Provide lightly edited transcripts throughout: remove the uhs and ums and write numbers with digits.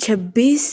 26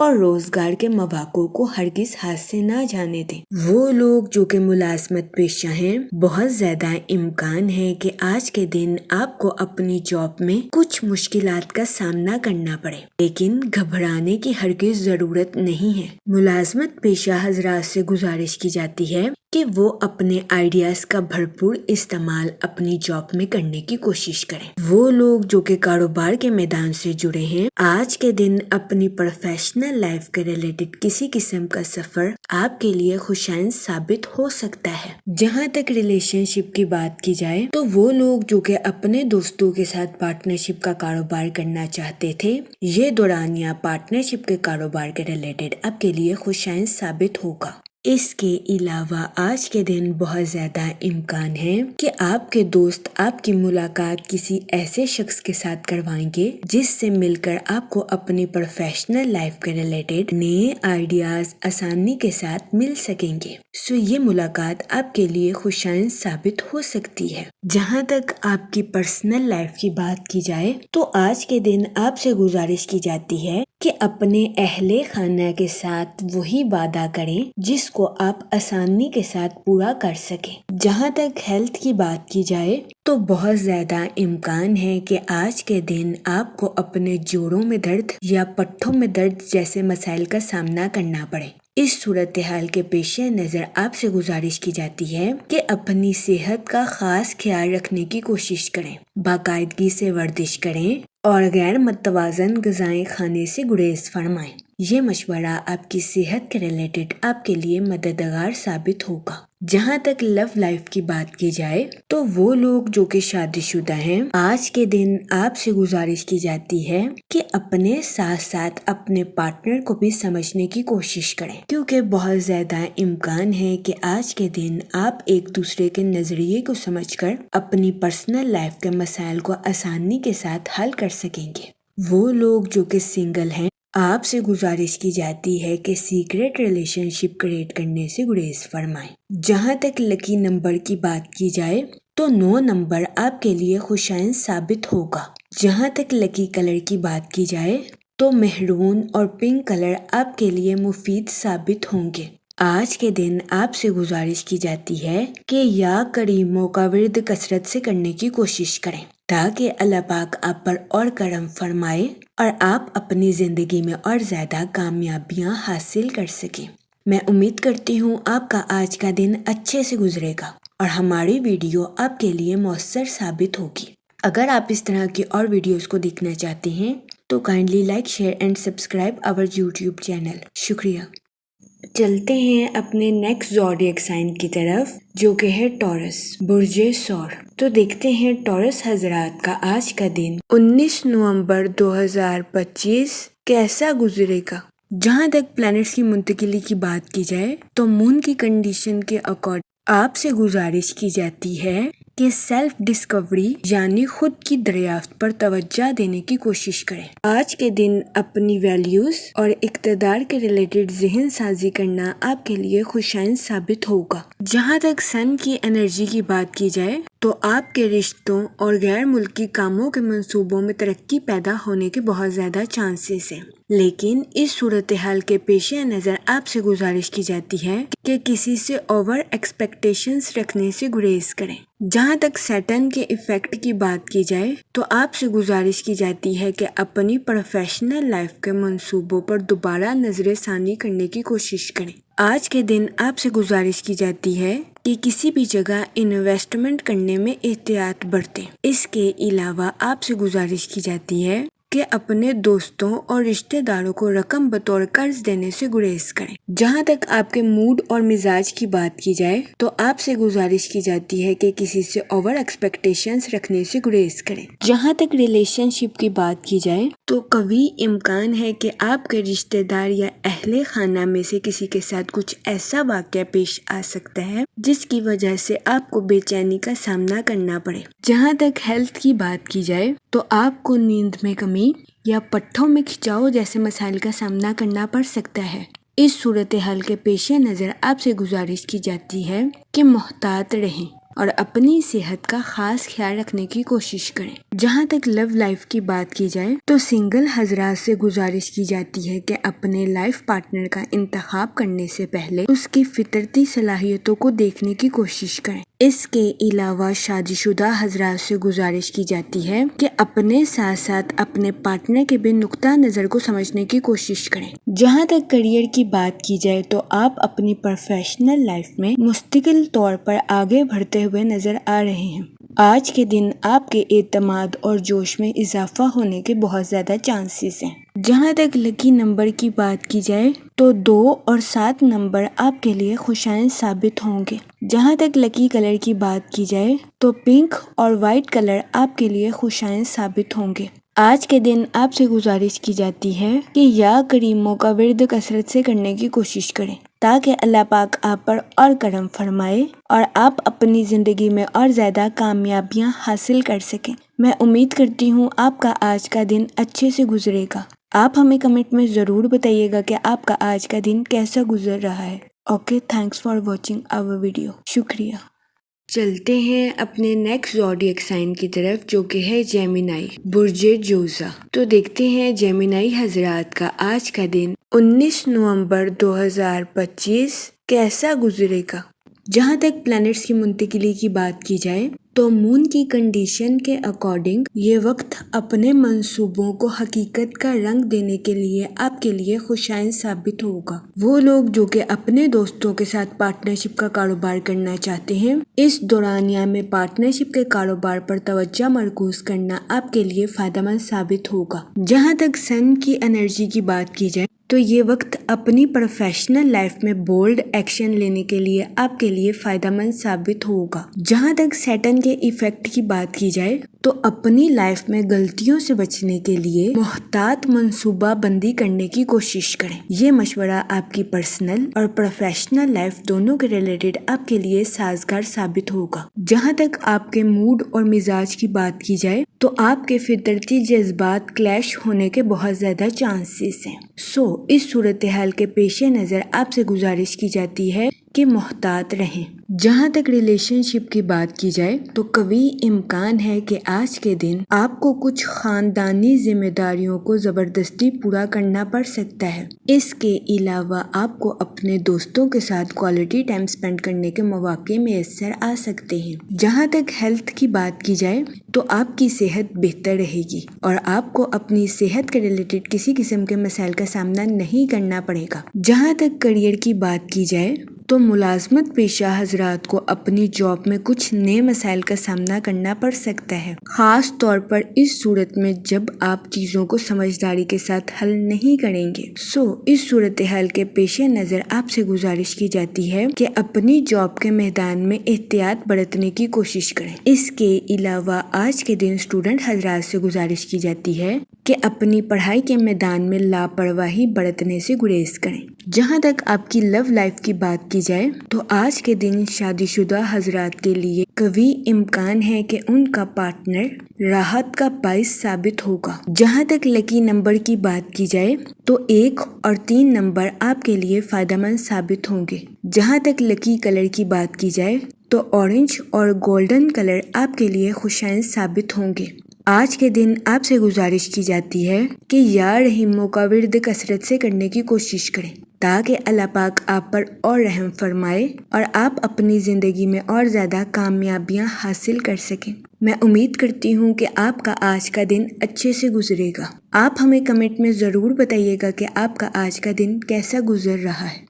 اور روزگار کے مواقع کو ہرگز ہاتھ سے نہ جانے دیں۔ وہ لوگ جو کہ ملازمت پیشہ ہیں، بہت زیادہ امکان ہے کہ آج کے دن آپ کو اپنی جاب میں کچھ مشکلات کا سامنا کرنا پڑے، لیکن گھبرانے کی ہرگز ضرورت نہیں ہے۔ ملازمت پیشہ حضرات سے گزارش کی جاتی ہے کہ وہ اپنے آئیڈیاز کا بھرپور استعمال اپنی جاب میں کرنے کی کوشش کریں۔ وہ لوگ جو کہ کاروبار کے میدان سے جڑے ہیں، آج کے دن اپنی پروفیشنل لائف کے ریلیٹڈ کسی قسم کا سفر آپ کے لیے خوشائند ثابت ہو سکتا ہے۔ جہاں تک ریلیشن شپ کی بات کی جائے تو وہ لوگ جو کہ اپنے دوستوں کے ساتھ پارٹنرشپ کا کاروبار کرنا چاہتے تھے، یہ دورانیہ پارٹنرشپ کے کاروبار کے ریلیٹڈ آپ کے لیے خوشائند ثابت ہوگا۔ اس کے علاوہ آج کے دن بہت زیادہ امکان ہے کہ آپ کے دوست آپ کی ملاقات کسی ایسے شخص کے ساتھ کروائیں گے جس سے مل کر آپ کو اپنی پروفیشنل لائف کے ریلیٹڈ نئے آئیڈیاز آسانی کے ساتھ مل سکیں گے۔ یہ ملاقات آپ کے لیے خوشائند ثابت ہو سکتی ہے۔ جہاں تک آپ کی پرسنل لائف کی بات کی جائے تو آج کے دن آپ سے گزارش کی جاتی ہے کہ اپنے اہل خانہ کے ساتھ وہی وعدہ کریں جس کو آپ آسانی کے ساتھ پورا کر سکیں۔ جہاں تک ہیلتھ کی بات کی جائے تو بہت زیادہ امکان ہے کہ آج کے دن آپ کو اپنے جوڑوں میں درد یا پٹھوں میں درد جیسے مسائل کا سامنا کرنا پڑے۔ اس صورتحال کے پیش نظر آپ سے گزارش کی جاتی ہے کہ اپنی صحت کا خاص خیال رکھنے کی کوشش کریں، باقاعدگی سے ورزش کریں اور غیر متوازن غذائیں کھانے سے گریز فرمائیں۔ یہ مشورہ آپ کی صحت کے ریلیٹڈ آپ کے لیے مددگار ثابت ہوگا۔ جہاں تک لو لائف کی بات کی جائے تو وہ لوگ جو کہ شادی شدہ ہیں، آج کے دن آپ سے گزارش کی جاتی ہے کہ اپنے ساتھ ساتھ اپنے پارٹنر کو بھی سمجھنے کی کوشش کریں، کیونکہ بہت زیادہ امکان ہے کہ آج کے دن آپ ایک دوسرے کے نظریے کو سمجھ کر اپنی پرسنل لائف کے مسائل کو آسانی کے ساتھ حل کر سکیں گے۔ وہ لوگ جو کہ سنگل ہیں، آپ سے گزارش کی جاتی ہے کہ سیکریٹ ریلیشن شپ کریٹ کرنے سے گریز فرمائیں۔ جہاں تک لکی نمبر کی بات کی جائے تو 9 نمبر آپ کے لیے خوشائند ثابت ہوگا۔ جہاں تک لکی کلر کی بات کی جائے تو میرون اور پنک کلر آپ کے لیے مفید ثابت ہوں گے۔ آج کے دن آپ سے گزارش کی جاتی ہے کہ یا کریموں کا ورد کثرت سے کرنے کی کوشش کریں تاکہ اللہ پاک آپ پر اور کرم فرمائے اور آپ اپنی زندگی میں اور زیادہ کامیابیاں حاصل کر سکیں۔ میں امید کرتی ہوں آپ کا آج کا دن اچھے سے گزرے گا اور ہماری ویڈیو آپ کے لیے مؤثر ثابت ہوگی۔ اگر آپ اس طرح کی اور ویڈیوز کو دیکھنا چاہتے ہیں تو kindly like, share and subscribe our YouTube channel. شکریہ۔ چلتے ہیں اپنے نیکسٹ زوڈیک سائن کی طرف جو کہ ہے ٹورس، برج ثور۔ تو دیکھتے ہیں ٹورس حضرات کا آج کا دن 19 نومبر 2025 کیسا گزرے گا۔ جہاں تک پلانٹس کی منتقلی کی بات کی جائے تو مون کی کنڈیشن کے اکارڈنگ آپ سے گزارش کی جاتی ہے کہ سیلف ڈسکوری یعنی خود کی دریافت پر توجہ دینے کی کوشش کریں۔ آج کے دن اپنی ویلیوز اور اقتدار کے ریلیٹڈ ذہن سازی کرنا آپ کے لیے خوشائند ثابت ہوگا۔ جہاں تک سن کی انرجی کی بات کی جائے تو آپ کے رشتوں اور غیر ملکی کاموں کے منصوبوں میں ترقی پیدا ہونے کے بہت زیادہ چانسز ہیں، لیکن اس صورتحال کے پیش نظر آپ سے گزارش کی جاتی ہے کہ کسی سے اوور ایکسپیکٹیشنز رکھنے سے گریز کریں۔ جہاں تک سیٹرن کے ایفیکٹ کی بات کی جائے تو آپ سے گزارش کی جاتی ہے کہ اپنی پروفیشنل لائف کے منصوبوں پر دوبارہ نظر ثانی کرنے کی کوشش کریں۔ آج کے دن آپ سے گزارش کی جاتی ہے کہ کسی بھی جگہ انویسٹمنٹ کرنے میں احتیاط برتیں۔ اس کے علاوہ آپ سے گزارش کی جاتی ہے کہ اپنے دوستوں اور رشتہ داروں کو رقم بطور قرض دینے سے گریز کریں۔ جہاں تک آپ کے موڈ اور مزاج کی بات کی جائے تو آپ سے گزارش کی جاتی ہے کہ کسی سے اوور ایکسپیکٹیشنز رکھنے سے گریز کریں۔ جہاں تک ریلیشن شپ کی بات کی جائے تو قوی امکان ہے کہ آپ کے رشتہ دار یا اہل خانہ میں سے کسی کے ساتھ کچھ ایسا واقعہ پیش آ سکتا ہے جس کی وجہ سے آپ کو بے چینی کا سامنا کرنا پڑے۔ جہاں تک ہیلتھ کی بات کی جائے تو آپ کو نیند میں کمی یا پٹھوں میں کھچاؤ جیسے مسائل کا سامنا کرنا پڑ سکتا ہے۔ اس صورتحال کے پیش نظر آپ سے گزارش کی جاتی ہے کہ محتاط رہیں۔ اور اپنی صحت کا خاص خیال رکھنے کی کوشش کریں۔ جہاں تک لو لائف کی بات کی جائے تو سنگل حضرات سے گزارش کی جاتی ہے کہ اپنے لائف پارٹنر کا انتخاب کرنے سے پہلے اس کی فطرتی صلاحیتوں کو دیکھنے کی کوشش کریں۔ اس کے علاوہ شادی شدہ حضرات سے گزارش کی جاتی ہے کہ اپنے ساتھ ساتھ اپنے پارٹنر کے بھی نقطہ نظر کو سمجھنے کی کوشش کریں۔ جہاں تک کیریئر کی بات کی جائے تو آپ اپنی پروفیشنل لائف میں مستقل طور پر آگے بڑھتے ہوئے نظر آ رہے ہیں۔ آج کے دن آپ کے اعتماد اور جوش میں اضافہ ہونے کے بہت زیادہ چانسز ہیں۔ جہاں تک لکی نمبر کی بات کی جائے تو 2 اور 7 نمبر آپ کے لیے خوشائن ثابت ہوں گے۔ جہاں تک لکی کلر کی بات کی جائے تو پنک اور وائٹ کلر آپ کے لیے خوشائن ثابت ہوں گے۔ آج کے دن آپ سے گزارش کی جاتی ہے کہ یا کریموں کا ورد کثرت سے کرنے کی کوشش کریں تاکہ اللہ پاک آپ پر اور کرم فرمائے اور آپ اپنی زندگی میں اور زیادہ کامیابیاں حاصل کر سکیں۔ میں امید کرتی ہوں آپ کا آج کا دن اچھے سے گزرے گا۔ آپ ہمیں کمنٹ میں ضرور بتائیے گا کہ آپ کا آج کا دن کیسا گزر رہا ہے۔ Okay, thanks for watching our video. شکریہ۔ چلتے ہیں اپنے نیکسٹ زوڈیک سائن کی طرف جو کہ ہے جیمینائی، برج جوزا۔ تو دیکھتے ہیں جیمینائی حضرات کا آج کا دن 19 نومبر 2025 کیسا گزرے گا۔ جہاں تک پلانٹس کی منتقلی کی بات کی جائے تو مون کی کنڈیشن کے اکارڈنگ یہ وقت اپنے منصوبوں کو حقیقت کا رنگ دینے کے لیے آپ کے لیے خوشائن ثابت ہوگا۔ وہ لوگ جو کہ اپنے دوستوں کے ساتھ پارٹنرشپ کا کاروبار کرنا چاہتے ہیں، اس دورانیہ میں پارٹنرشپ کے کاروبار پر توجہ مرکوز کرنا آپ کے لیے فائدہ مند ثابت ہوگا۔ جہاں تک سن کی انرجی کی بات کی جائے تو یہ وقت اپنی پروفیشنل لائف میں بولڈ ایکشن لینے کے لیے آپ کے لیے فائدہ مند ثابت ہوگا۔ جہاں تک سیٹن کے ایفیکٹ کی بات کی جائے تو اپنی لائف میں غلطیوں سے بچنے کے لیے محتاط منصوبہ بندی کرنے کی کوشش کریں۔ یہ مشورہ آپ کی پرسنل اور پروفیشنل لائف دونوں کے ریلیٹڈ آپ کے لیے سازگار ثابت ہوگا۔ جہاں تک آپ کے موڈ اور مزاج کی بات کی جائے تو آپ کے فطرتی جذبات کلیش ہونے کے بہت زیادہ چانسز ہیں۔ اس صورتحال کے پیش نظر آپ سے گزارش کی جاتی ہے کہ محتاط رہیں۔ جہاں تک ریلیشن شپ کی بات کی جائے تو قوی امکان ہے کہ آج کے دن آپ کو کچھ خاندانی ذمہ داریوں کو زبردستی پورا کرنا پڑ سکتا ہے۔ اس کے علاوہ آپ کو اپنے دوستوں کے ساتھ کوالٹی ٹائم سپینڈ کرنے کے مواقع میسر آ سکتے ہیں۔ جہاں تک ہیلتھ کی بات کی جائے تو آپ کی صحت بہتر رہے گی اور آپ کو اپنی صحت کے ریلیٹڈ کسی قسم کے مسائل کا سامنا نہیں کرنا پڑے گا۔ جہاں تک کیریئر کی بات کی جائے تو ملازمت پیشہ حضرات کو اپنی جاب میں کچھ نئے مسائل کا سامنا کرنا پڑ سکتا ہے، خاص طور پر اس صورت میں جب آپ چیزوں کو سمجھداری کے ساتھ حل نہیں کریں گے۔ اس صورتحال کے پیش نظر آپ سے گزارش کی جاتی ہے کہ اپنی جاب کے میدان میں احتیاط برتنے کی کوشش کریں۔ اس کے علاوہ آج کے دن اسٹوڈنٹ حضرات سے گزارش کی جاتی ہے کہ اپنی پڑھائی کے میدان میں لاپرواہی برتنے سے گریز کریں۔ جہاں تک آپ کی لو لائف کی بات کی جائے تو آج کے دن شادی شدہ حضرات کے لیے قوی امکان ہے کہ ان کا پارٹنر راحت کا باعث ثابت ہوگا۔ جہاں تک لکی نمبر کی بات کی جائے تو 1 اور 3 نمبر آپ کے لیے فائدہ مند ثابت ہوں گے۔ جہاں تک لکی کلر کی بات کی جائے تو اورنج اور گولڈن کلر آپ کے لیے خوشائن ثابت ہوں گے۔ آج کے دن آپ سے گزارش کی جاتی ہے کہ یا رحیموں کا ورد کثرت سے کرنے کی کوشش کریں تاکہ اللہ پاک آپ پر اور رحم فرمائے اور آپ اپنی زندگی میں اور زیادہ کامیابیاں حاصل کر سکیں۔ میں امید کرتی ہوں کہ آپ کا آج کا دن اچھے سے گزرے گا۔ آپ ہمیں کمنٹ میں ضرور بتائیے گا کہ آپ کا آج کا دن کیسا گزر رہا ہے۔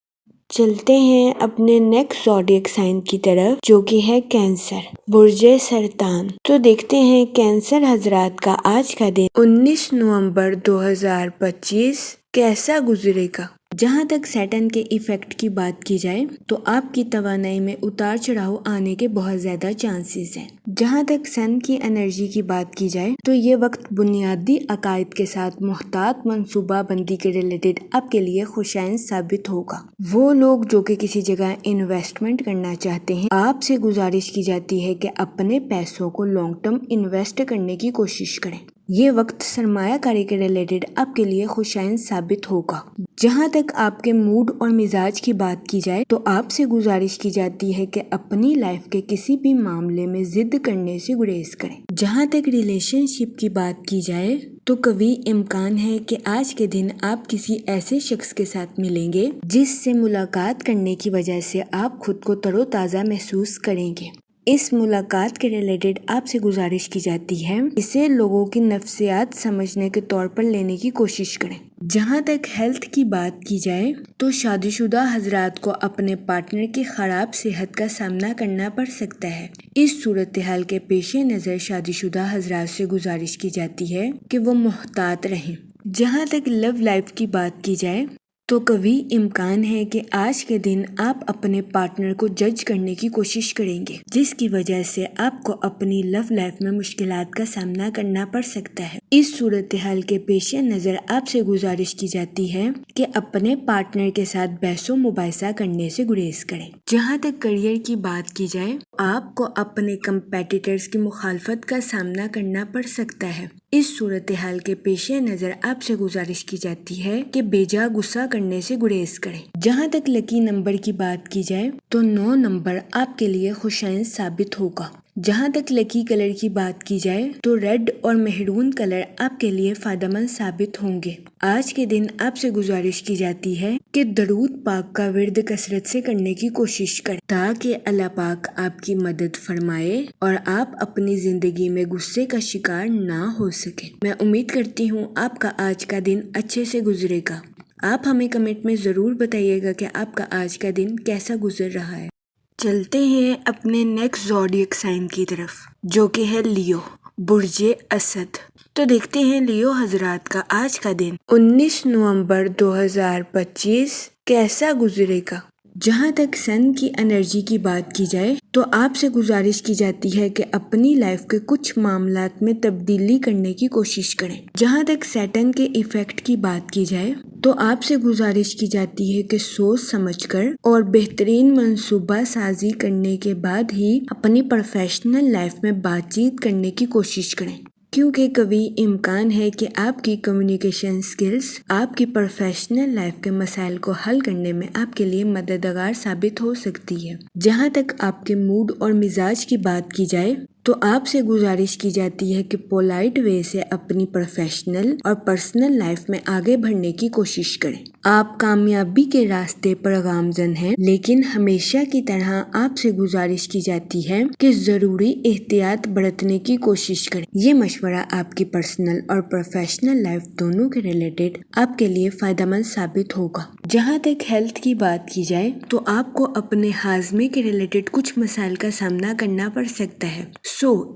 چلتے ہیں اپنے نیکسٹ زوڈیک سائن کی طرف جو کہ ہے کینسر، برج سرطان۔ تو دیکھتے ہیں کینسر حضرات کا آج کا دن 19 نومبر 2025 کیسا گزرے گا۔ جہاں تک سیٹن کے ایفیکٹ کی بات کی جائے تو آپ کی توانائی میں اتار چڑھاؤ آنے کے بہت زیادہ چانسز ہیں۔ جہاں تک سن کی انرجی کی بات کی جائے تو یہ وقت بنیادی عقائد کے ساتھ محتاط منصوبہ بندی کے ریلیٹڈ آپ کے لیے خوشائن ثابت ہوگا۔ وہ لوگ جو کہ کسی جگہ انویسٹمنٹ کرنا چاہتے ہیں، آپ سے گزارش کی جاتی ہے کہ اپنے پیسوں کو لانگ ٹرم انویسٹ کرنے کی کوشش کریں۔ یہ وقت سرمایہ کاری کے ریلیٹڈ آپ کے لیے خوشائند ثابت ہوگا۔ جہاں تک آپ کے موڈ اور مزاج کی بات کی جائے تو آپ سے گزارش کی جاتی ہے کہ اپنی لائف کے کسی بھی معاملے میں ضد کرنے سے گریز کریں۔ جہاں تک ریلیشن شپ کی بات کی جائے تو قوی امکان ہے کہ آج کے دن آپ کسی ایسے شخص کے ساتھ ملیں گے جس سے ملاقات کرنے کی وجہ سے آپ خود کو تر و تازہ محسوس کریں گے۔ اس ملاقات کے ریلیٹڈ آپ سے گزارش کی جاتی ہے اسے لوگوں کی نفسیات سمجھنے کے طور پر لینے کی کوشش کریں۔ جہاں تک ہیلتھ کی بات کی جائے تو شادی شدہ حضرات کو اپنے پارٹنر کی خراب صحت کا سامنا کرنا پڑ سکتا ہے۔ اس صورتحال کے پیش نظر شادی شدہ حضرات سے گزارش کی جاتی ہے کہ وہ محتاط رہیں۔ جہاں تک لو لائف کی بات کی جائے تو قوی امکان ہے کہ آج کے دن آپ اپنے پارٹنر کو جج کرنے کی کوشش کریں گے جس کی وجہ سے آپ کو اپنی لو لائف میں مشکلات کا سامنا کرنا پڑ سکتا ہے۔ اس صورتحال کے پیش نظر آپ سے گزارش کی جاتی ہے کہ اپنے پارٹنر کے ساتھ بحث و مباحثہ کرنے سے گریز کریں۔ جہاں تک کیریئر کی بات کی جائے آپ کو اپنے کمپیٹیٹرز کی مخالفت کا سامنا کرنا پڑ سکتا ہے۔ اس صورتحال کے پیش نظر آپ سے گزارش کی جاتی ہے کہ بیجا غصہ کرنے سے گریز کریں۔ جہاں تک لکی نمبر کی بات کی جائے تو 9 نمبر آپ کے لیے خوشائند ثابت ہوگا۔ جہاں تک لکی کلر کی بات کی جائے تو ریڈ اور میہرون کلر آپ کے لیے فائدہ مند ثابت ہوں گے۔ آج کے دن آپ سے گزارش کی جاتی ہے کہ درود پاک کا ورد کثرت سے کرنے کی کوشش کریں تاکہ اللہ پاک آپ کی مدد فرمائے اور آپ اپنی زندگی میں غصے کا شکار نہ ہو سکے۔ میں امید کرتی ہوں آپ کا آج کا دن اچھے سے گزرے گا۔ آپ ہمیں کمنٹ میں ضرور بتائیے گا کہ آپ کا آج کا دن کیسا گزر رہا ہے۔ چلتے ہیں اپنے نیکسٹ زوڈیک سائن کی طرف جو کہ ہے لیو، برج اسد۔ تو دیکھتے ہیں لیو حضرات کا آج کا دن 19 نومبر 2025 کیسا گزرے گا۔ جہاں تک سن کی انرجی کی بات کی جائے تو آپ سے گزارش کی جاتی ہے کہ اپنی لائف کے کچھ معاملات میں تبدیلی کرنے کی کوشش کریں۔ جہاں تک سیٹن کے ایفیکٹ کی بات کی جائے تو آپ سے گزارش کی جاتی ہے کہ سوچ سمجھ کر اور بہترین منصوبہ سازی کرنے کے بعد ہی اپنی پروفیشنل لائف میں بات چیت کرنے کی کوشش کریں کیونکہ قوی امکان ہے کہ آپ کی کمیونیکیشن سکلز آپ کی پروفیشنل لائف کے مسائل کو حل کرنے میں آپ کے لیے مددگار ثابت ہو سکتی ہے۔ جہاں تک آپ کے موڈ اور مزاج کی بات کی جائے تو آپ سے گزارش کی جاتی ہے کہ پولائٹ وے سے اپنی پروفیشنل اور پرسنل لائف میں آگے بڑھنے کی کوشش کریں۔ آپ کامیابی کے راستے پر گامزن ہیں لیکن ہمیشہ کی طرح آپ سے گزارش کی جاتی ہے کہ ضروری احتیاط برتنے کی کوشش کریں۔ یہ مشورہ آپ کی پرسنل اور پروفیشنل لائف دونوں کے ریلیٹڈ آپ کے لیے فائدہ مند ثابت ہوگا۔ جہاں تک ہیلتھ کی بات کی جائے تو آپ کو اپنے ہاضمے کے ریلیٹڈ کچھ مسائل کا سامنا کرنا پڑ سکتا ہے۔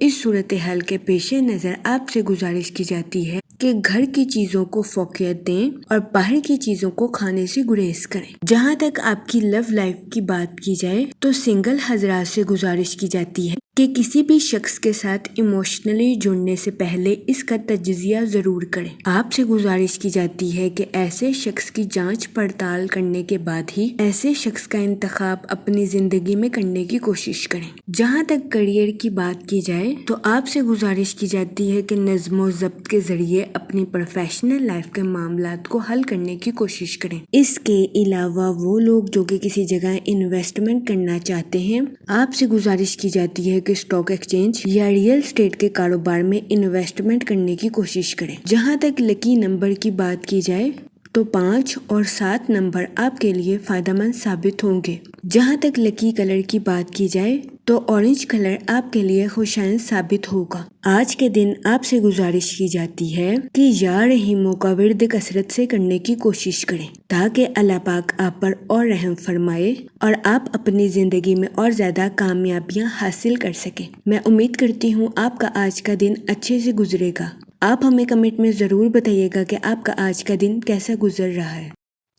اس صورتحال کے پیش نظر آپ سے گزارش کی جاتی ہے کہ گھر کی چیزوں کو فوقیت دیں اور باہر کی چیزوں کو کھانے سے گریز کریں۔ جہاں تک آپ کی لو لائف کی بات کی جائے تو سنگل حضرات سے گزارش کی جاتی ہے کہ کسی بھی شخص کے ساتھ ایموشنلی جڑنے سے پہلے اس کا تجزیہ ضرور کریں۔ آپ سے گزارش کی جاتی ہے کہ ایسے شخص کی جانچ پڑتال کرنے کے بعد ہی ایسے شخص کا انتخاب اپنی زندگی میں کرنے کی کوشش کریں۔ جہاں تک کیریئر کی بات کی جائے تو آپ سے گزارش کی جاتی ہے کہ نظم و ضبط کے ذریعے اپنی پروفیشنل لائف کے معاملات کو حل کرنے کی کوشش کریں۔ اس کے علاوہ وہ لوگ جو کہ کسی جگہ انویسٹمنٹ کرنا چاہتے ہیں آپ سے گزارش کی جاتی ہے کہ اسٹاک ایکسچینج یا ریئل اسٹیٹ کے کاروبار میں انویسٹمنٹ کرنے کی کوشش کریں۔ جہاں تک لکی نمبر کی بات کی جائے تو 5 اور 7 نمبر آپ کے لیے فائدہ مند ثابت ہوں گے۔ جہاں تک لکی کلر کی بات کی جائے تو اورنج کلر آپ کے لیے خوشائند ثابت ہوگا۔ آج کے دن آپ سے گزارش کی جاتی ہے کہ یا رحیموں کا ورد کثرت سے کرنے کی کوشش کریں تاکہ اللہ پاک آپ پر اور رحم فرمائے اور آپ اپنی زندگی میں اور زیادہ کامیابیاں حاصل کر سکیں۔ میں امید کرتی ہوں آپ کا آج کا دن اچھے سے گزرے گا۔ آپ ہمیں کمنٹ میں ضرور بتائیے گا کہ آپ کا آج کا دن کیسا گزر رہا ہے۔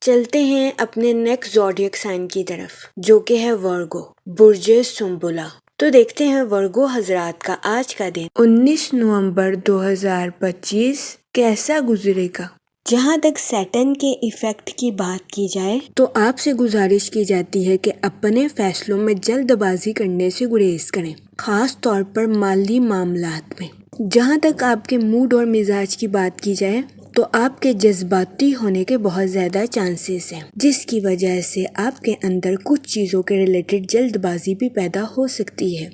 چلتے ہیں اپنے نیکسٹ زوڈیک سائن کی طرف جو کہ ہے ورگو، برج سنبلا۔ تو دیکھتے ہیں ورگو حضرات کا آج کا دن 19 نومبر 2025 کیسا گزرے گا۔ جہاں تک سیٹن کے ایفیکٹ کی بات کی جائے تو آپ سے گزارش کی جاتی ہے کہ اپنے فیصلوں میں جلد بازی کرنے سے گریز کریں، خاص طور پر مالی معاملات میں۔ جہاں تک آپ کے موڈ اور مزاج کی بات کی جائے تو آپ کے جذباتی ہونے کے بہت زیادہ چانسز ہیں، جس کی وجہ سے آپ کے اندر کچھ چیزوں کے ریلیٹڈ جلد بازی بھی پیدا ہو سکتی ہے۔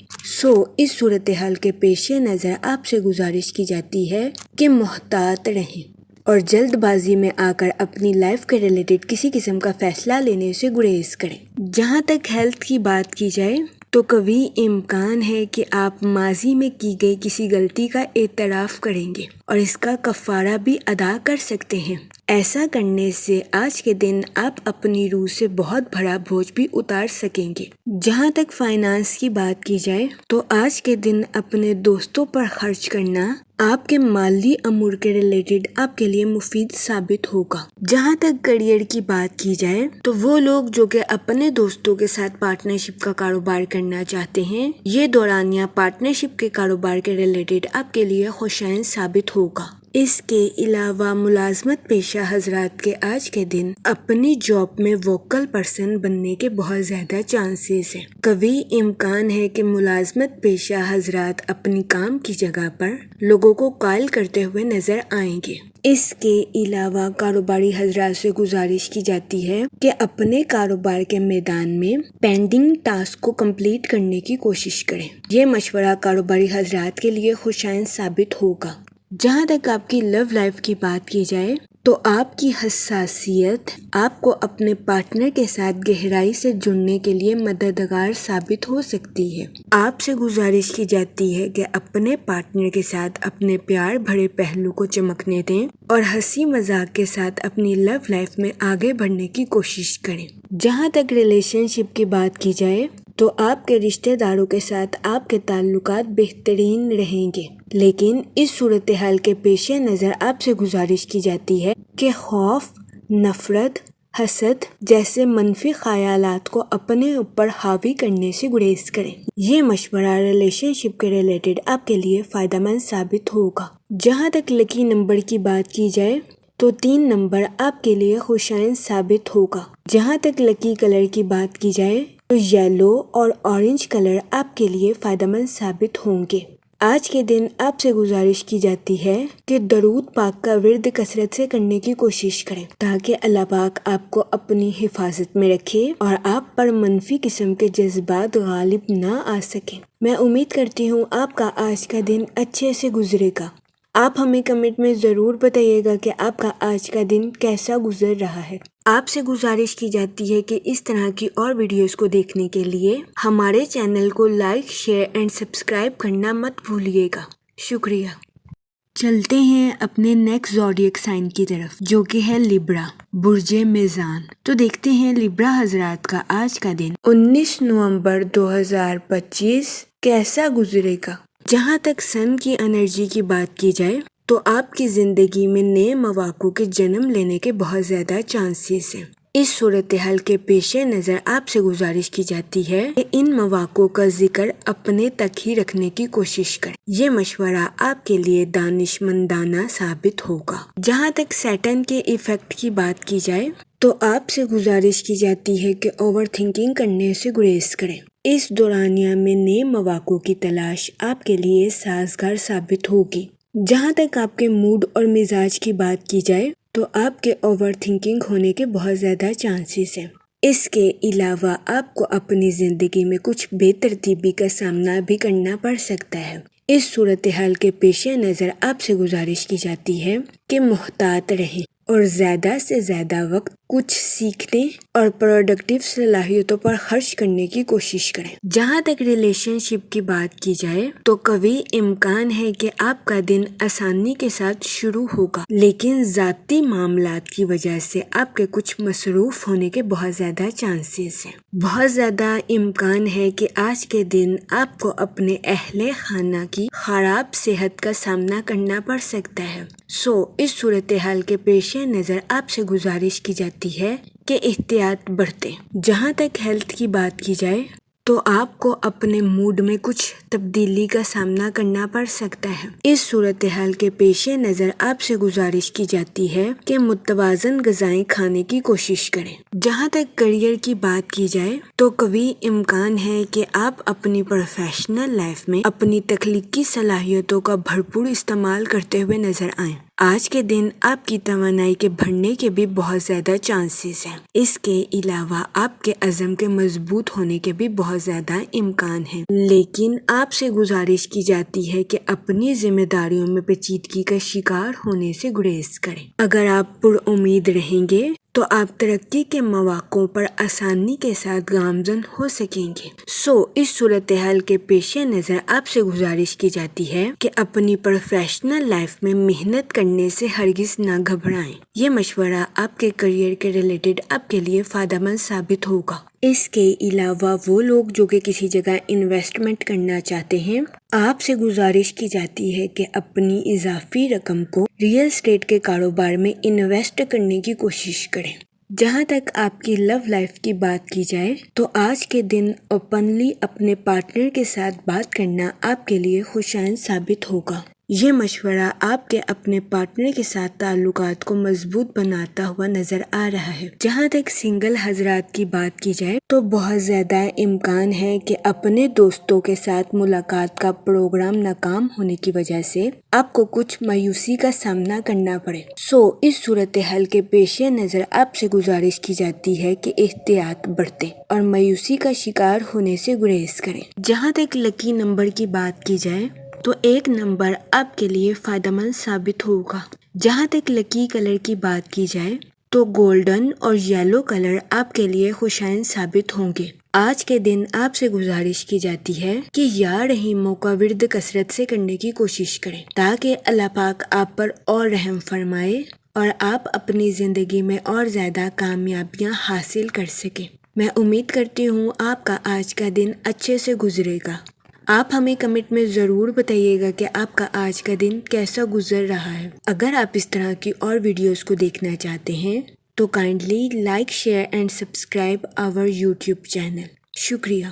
اس صورتحال کے پیش نظر آپ سے گزارش کی جاتی ہے کہ محتاط رہیں اور جلد بازی میں آ کر اپنی لائف کے ریلیٹڈ کسی قسم کا فیصلہ لینے سے گریز کریں۔ جہاں تک ہیلتھ کی بات کی جائے تو کبھی امکان ہے کہ آپ ماضی میں کی گئی کسی غلطی کا اعتراف کریں گے اور اس کا کفارہ بھی ادا کر سکتے ہیں۔ ایسا کرنے سے آج کے دن آپ اپنی روح سے بہت بڑا بوجھ بھی اتار سکیں گے۔ جہاں تک فائنانس کی بات کی جائے تو آج کے دن اپنے دوستوں پر خرچ کرنا آپ کے مالی امور کے ریلیٹڈ آپ کے لیے مفید ثابت ہوگا۔ جہاں تک کریئر کی بات کی جائے تو وہ لوگ جو کہ اپنے دوستوں کے ساتھ پارٹنرشپ کا کاروبار کرنا چاہتے ہیں، یہ دورانیہ پارٹنرشپ کے کاروبار کے ریلیٹڈ آپ کے لیے خوشائن ثابت ہوگا۔ اس کے علاوہ ملازمت پیشہ حضرات کے آج کے دن اپنی جاب میں ووکل پرسن بننے کے بہت زیادہ چانسز ہیں۔ کبھی امکان ہے کہ ملازمت پیشہ حضرات اپنی کام کی جگہ پر لوگوں کو قائل کرتے ہوئے نظر آئیں گے۔ اس کے علاوہ کاروباری حضرات سے گزارش کی جاتی ہے کہ اپنے کاروبار کے میدان میں پینڈنگ ٹاسک کو کمپلیٹ کرنے کی کوشش کریں۔ یہ مشورہ کاروباری حضرات کے لیے خوشائن ثابت ہوگا۔ جہاں تک آپ کی لو لائف کی بات کی جائے تو آپ کی حساسیت آپ کو اپنے پارٹنر کے ساتھ گہرائی سے جڑنے کے لیے مددگار ثابت ہو سکتی ہے۔ آپ سے گزارش کی جاتی ہے کہ اپنے پارٹنر کے ساتھ اپنے پیار بھرے پہلو کو چمکنے دیں اور ہنسی مذاق کے ساتھ اپنی لو لائف میں آگے بڑھنے کی کوشش کریں۔ جہاں تک ریلیشن شپ کی بات کی جائے تو آپ کے رشتہ داروں کے ساتھ آپ کے تعلقات بہترین رہیں گے، لیکن اس صورتحال کے پیش نظر آپ سے گزارش کی جاتی ہے کہ خوف، نفرت، حسد جیسے منفی خیالات کو اپنے اوپر حاوی کرنے سے گریز کریں۔ یہ مشورہ ریلیشن شپ کے ریلیٹڈ آپ کے لیے فائدہ مند ثابت ہوگا۔ جہاں تک لکی نمبر کی بات کی جائے تو 3 نمبر آپ کے لیے خوشائن ثابت ہوگا۔ جہاں تک لکی کلر کی بات کی جائے تو یلو اور اورنج کلر آپ کے لیے فائدہ مند ثابت ہوں گے۔ آج کے دن آپ سے گزارش کی جاتی ہے کہ درود پاک کا ورد کثرت سے کرنے کی کوشش کریں تاکہ اللہ پاک آپ کو اپنی حفاظت میں رکھے اور آپ پر منفی قسم کے جذبات غالب نہ آ سکیں۔ میں امید کرتی ہوں آپ کا آج کا دن اچھے سے گزرے گا۔ آپ ہمیں کمنٹ میں ضرور بتائیے گا کہ آپ کا آج کا دن کیسا گزر رہا ہے۔ آپ سے گزارش کی جاتی ہے کہ اس طرح کی اور ویڈیوز کو دیکھنے کے لیے ہمارے چینل کو لائک، شیئر اینڈ سبسکرائب کرنا مت بھولیے گا۔ شکریہ۔ چلتے ہیں اپنے نیکسٹ زوڈیک سائن کی طرف جو کہ ہے لیبرا، برج میزان۔ تو دیکھتے ہیں لیبرا حضرات کا آج کا دن 19 نومبر 2025 کیسا گزرے گا۔ جہاں تک سن کی انرجی کی بات کی جائے تو آپ کی زندگی میں نئے مواقع کے جنم لینے کے بہت زیادہ چانسز ہیں۔ اس صورتحال کے پیش نظر آپ سے گزارش کی جاتی ہے کہ ان مواقع کا ذکر اپنے تک ہی رکھنے کی کوشش کریں۔ یہ مشورہ آپ کے لیے دانش مندانہ ثابت ہوگا۔ جہاں تک سیٹرن کے ایفیکٹ کی بات کی جائے تو آپ سے گزارش کی جاتی ہے کہ اوور تھنکنگ کرنے سے گریز کریں۔ اس دورانیہ میں نئے مواقع کی تلاش آپ کے لیے سازگار ثابت ہوگی۔ جہاں تک آپ کے موڈ اور مزاج کی بات کی جائے تو آپ کے اوور تھنکنگ ہونے کے بہت زیادہ چانسز ہیں۔ اس کے علاوہ آپ کو اپنی زندگی میں کچھ بے ترتیبی کا سامنا بھی کرنا پڑ سکتا ہے۔ اس صورتحال کے پیش نظر آپ سے گزارش کی جاتی ہے کہ محتاط رہیں اور زیادہ سے زیادہ وقت کچھ سیکھنے اور پروڈکٹیو صلاحیتوں پر خرچ کرنے کی کوشش کریں۔ جہاں تک ریلیشن شپ کی بات کی جائے تو کبھی امکان ہے کہ آپ کا دن آسانی کے ساتھ شروع ہوگا، لیکن ذاتی معاملات کی وجہ سے آپ کے کچھ مصروف ہونے کے بہت زیادہ چانسز ہیں۔ بہت زیادہ امکان ہے کہ آج کے دن آپ کو اپنے اہل خانہ کی خراب صحت کا سامنا کرنا پڑ سکتا ہے۔ اس صورتحال کے پیش نظر آپ سے گزارش کی جاتی ہے کہ احتیاط برتیں۔ جہاں تک ہیلتھ کی بات کی جائے تو آپ کو اپنے موڈ میں کچھ تبدیلی کا سامنا کرنا پڑ سکتا ہے۔ اس صورتحال کے پیش نظر آپ سے گزارش کی جاتی ہے کہ متوازن غذائیں کھانے کی کوشش کریں۔ جہاں تک کیریئر کی بات کی جائے تو قوی امکان ہے کہ آپ اپنی پروفیشنل لائف میں اپنی تخلیقی صلاحیتوں کا بھرپور استعمال کرتے ہوئے نظر آئیں۔ آج کے دن آپ کی توانائی کے بڑھنے کے بھی بہت زیادہ چانسز ہیں۔ اس کے علاوہ آپ کے عزم کے مضبوط ہونے کے بھی بہت زیادہ امکان ہیں، لیکن آپ سے گزارش کی جاتی ہے کہ اپنی ذمہ داریوں میں پیچیدگی کا شکار ہونے سے گریز کریں۔ اگر آپ پر امید رہیں گے تو آپ ترقی کے مواقعوں پر آسانی کے ساتھ گامزن ہو سکیں گے۔ اس صورتحال کے پیش نظر آپ سے گزارش کی جاتی ہے کہ اپنی پروفیشنل لائف میں محنت کرنے سے ہرگز نہ گھبرائیں۔ یہ مشورہ آپ کے کیریئر کے ریلیٹڈ آپ کے لیے فائدہ مند ثابت ہوگا۔ اس کے علاوہ وہ لوگ جو کہ کسی جگہ انویسٹمنٹ کرنا چاہتے ہیں، آپ سے گزارش کی جاتی ہے کہ اپنی اضافی رقم کو ریئل اسٹیٹ کے کاروبار میں انویسٹ کرنے کی کوشش کریں۔ جہاں تک آپ کی لو لائف کی بات کی جائے تو آج کے دن اوپنلی اپنے پارٹنر کے ساتھ بات کرنا آپ کے لیے خوشائند ثابت ہوگا۔ یہ مشورہ آپ کے اپنے پارٹنر کے ساتھ تعلقات کو مضبوط بناتا ہوا نظر آ رہا ہے۔ جہاں تک سنگل حضرات کی بات کی جائے تو بہت زیادہ امکان ہے کہ اپنے دوستوں کے ساتھ ملاقات کا پروگرام ناکام ہونے کی وجہ سے آپ کو کچھ مایوسی کا سامنا کرنا پڑے۔ اس صورتحال کے پیش نظر آپ سے گزارش کی جاتی ہے کہ احتیاط برتیں اور مایوسی کا شکار ہونے سے گریز کریں۔ جہاں تک لکی نمبر کی بات کی جائے تو 1 نمبر آپ کے لیے فائدہ مند ثابت ہوگا۔ جہاں تک لکی کلر کی بات کی جائے تو گولڈن اور یلو کلر آپ کے لیے خوشائند ثابت ہوں گے۔ آج کے دن آپ سے گزارش کی جاتی ہے کہ یا رحیموں کا ورد کثرت سے کرنے کی کوشش کریں تاکہ اللہ پاک آپ پر اور رحم فرمائے اور آپ اپنی زندگی میں اور زیادہ کامیابیاں حاصل کر سکیں۔ میں امید کرتی ہوں آپ کا آج کا دن اچھے سے گزرے گا۔ آپ ہمیں کمنٹ میں ضرور بتائیے گا کہ آپ کا آج کا دن کیسا گزر رہا ہے۔ اگر آپ اس طرح کی اور ویڈیوز کو دیکھنا چاہتے ہیں تو kindly like, share and subscribe our YouTube channel. شکریہ۔